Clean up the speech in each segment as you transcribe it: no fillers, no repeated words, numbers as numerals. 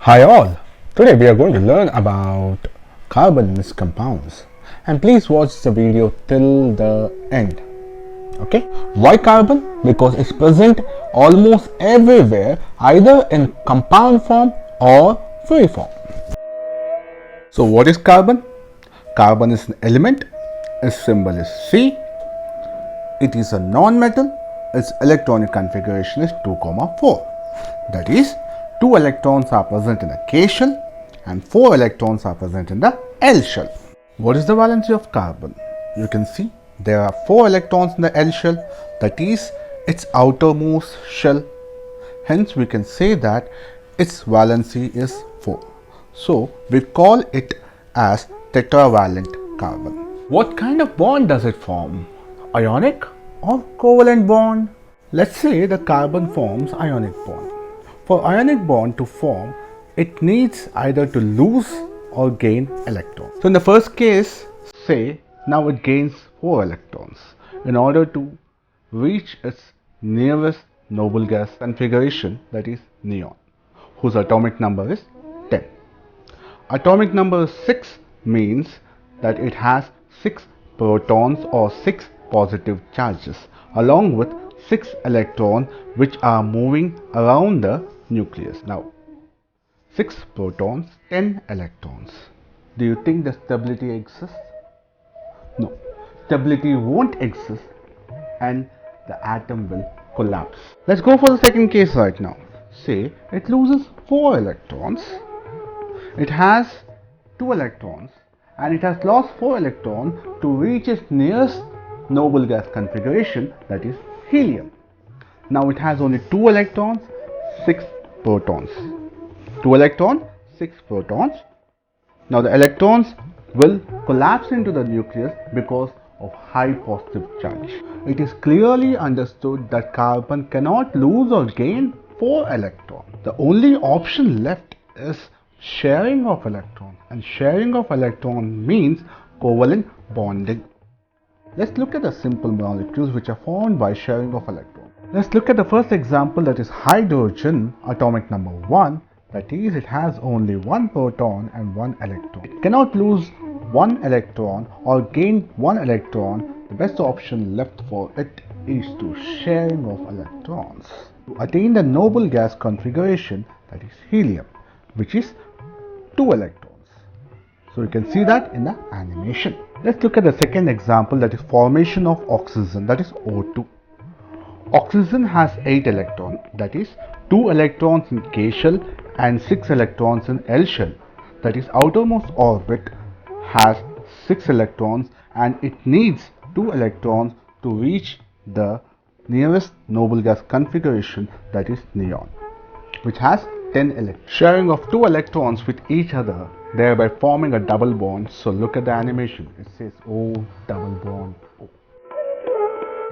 Hi all! Today we are going to learn about carbon and its compounds. And please watch the video till the end. Okay? Why carbon? Because it's present almost everywhere, either in compound form or free form. So what is carbon? Carbon is an element. Its symbol is C. It is a non-metal. Its electronic configuration is 2, 4. That is, 2 electrons are present in the K shell and 4 electrons are present in the L shell. What is the valency of carbon? You can see there are 4 electrons in the L shell, that is its outermost shell. Hence we can say that its valency is 4. So we call it as tetravalent carbon. What kind of bond does it form? Ionic or covalent bond? Let's say the carbon forms ionic bond. For ionic bond to form, it needs either to lose or gain electrons. So in the first case, say now it gains 4 electrons in order to reach its nearest noble gas configuration, that is neon, whose atomic number is 10. Atomic number 6 means that it has 6 protons or 6 positive charges along with 6 electrons which are moving around the nucleus. Now 6 protons, 10 electrons. Do you think the stability exists? No. Stability won't exist and the atom will collapse. Let's go for the second case right now. Say it loses 4 electrons. It has 2 electrons and it has lost 4 electrons to reach its nearest noble gas configuration, that is helium. Now it has only 2 electrons, 6 protons. 2 electrons, 6 protons. Now the electrons will collapse into the nucleus because of high positive charge. It is clearly understood that carbon cannot lose or gain 4 electrons. The only option left is sharing of electron, and sharing of electron means covalent bonding. Let's look at the simple molecules which are formed by sharing of electron. Let's look at the first example, that is hydrogen, atomic number 1. That is, it has only 1 proton and 1 electron. It cannot lose 1 electron or gain 1 electron. The best option left for it is to sharing of electrons to attain the noble gas configuration, that is helium, which is 2 electrons. So you can see that in the animation. Let's look at the second example, that is formation of oxygen, that is O2. Oxygen has 8 electrons, that is 2 electrons in K shell and 6 electrons in L shell. That is outermost orbit has 6 electrons and it needs 2 electrons to reach the nearest noble gas configuration, that is neon, which has 10 electrons. Sharing of 2 electrons with each other, thereby forming a double bond. So look at the animation. It says O double bond O.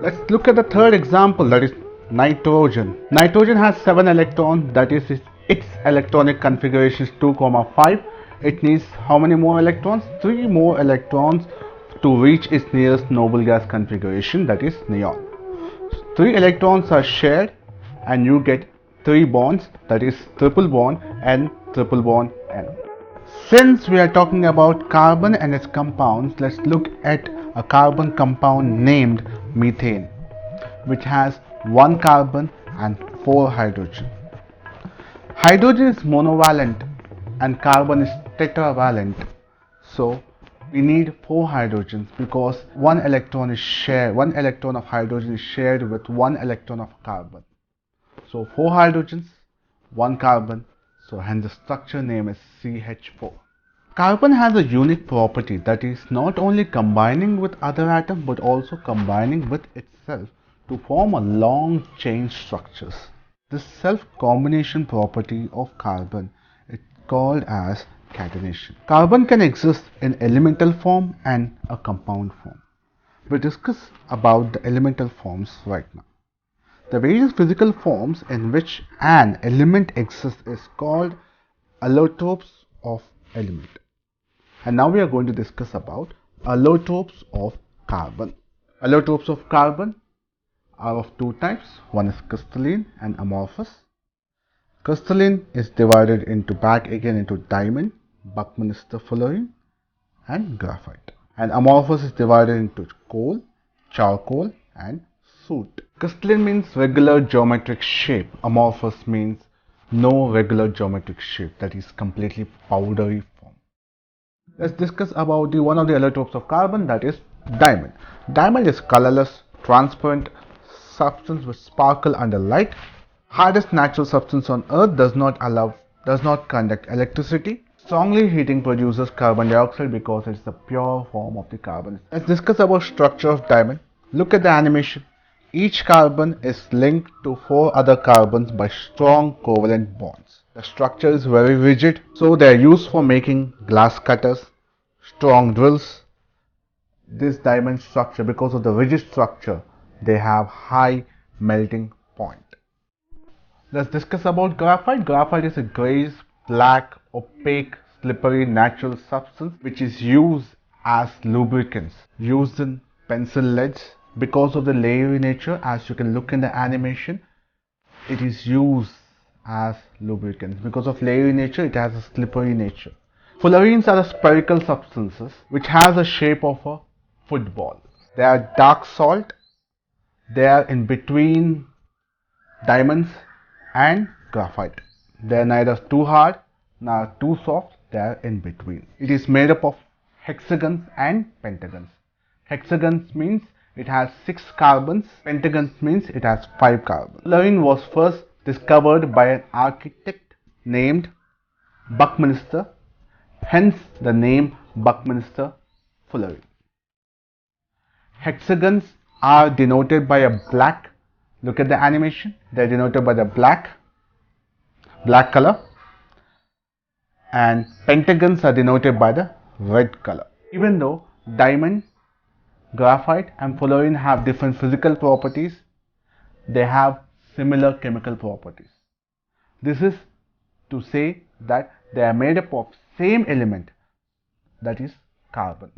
Let's look at the third example, that is nitrogen. Nitrogen has 7 electrons, that is its electronic configuration is 2, 5. It needs how many more electrons? 3 more electrons to reach its nearest noble gas configuration, that is neon. 3 electrons are shared and you get 3 bonds, that is triple bond and triple bond N. Since we are talking about carbon and its compounds, let's look at a carbon compound named methane, which has 1 carbon and 4 hydrogen. Hydrogen is monovalent and carbon is tetravalent. So we need 4 hydrogens because 1 electron of hydrogen is shared with 1 electron of carbon. So 4 hydrogens, 1 carbon, so hence the structure name is CH4. Carbon has a unique property, that is not only combining with other atoms but also combining with itself to form a long chain structures. This self-combination property of carbon is called as catenation. Carbon can exist in elemental form and a compound form. We'll discuss about the elemental forms right now. The various physical forms in which an element exists is called allotropes of element. And now we are going to discuss about allotropes of carbon. Allotropes of carbon are of 2 types. One is crystalline and amorphous. Crystalline is divided into back again into diamond, Buckminster Fullerene, and graphite. And amorphous is divided into coal, charcoal, and soot. Crystalline means regular geometric shape. Amorphous means no regular geometric shape, that is completely powdery form. Let's discuss about one of the allotropes of carbon, that is diamond. Diamond is colorless, transparent substance which sparkle under light. Hardest natural substance on earth, does not conduct electricity. Strongly heating produces carbon dioxide because it's the pure form of the carbon. Let's discuss about structure of diamond. Look at the animation. Each carbon is linked to 4 other carbons by strong covalent bonds. The structure is very rigid, so they are used for making glass cutters, strong drills. This diamond structure, because of the rigid structure, they have high melting point. Let's discuss about graphite. Graphite is a grayish, black, opaque, slippery natural substance which is used as lubricants, used in pencil leads. Because of the layery nature, as you can look in the animation, it is used as lubricants. Because of layery nature, it has a slippery nature. Fullerenes are spherical substances which has a shape of a football. They are dark salt. They are in between diamonds and graphite. They are neither too hard nor too soft, they are in between. It is made up of hexagons and pentagons. Hexagons means it has 6 carbons, pentagons means it has 5 carbons. Fullerene was first discovered by an architect named Buckminster, hence the name Buckminster Fullerene. Hexagons are denoted by a black. Look at the animation. They are denoted by the black color, and pentagons are denoted by the red color. Even though diamond, graphite and fullerene have different physical properties, they have similar chemical properties. This is to say that they are made up of same element, that is carbon.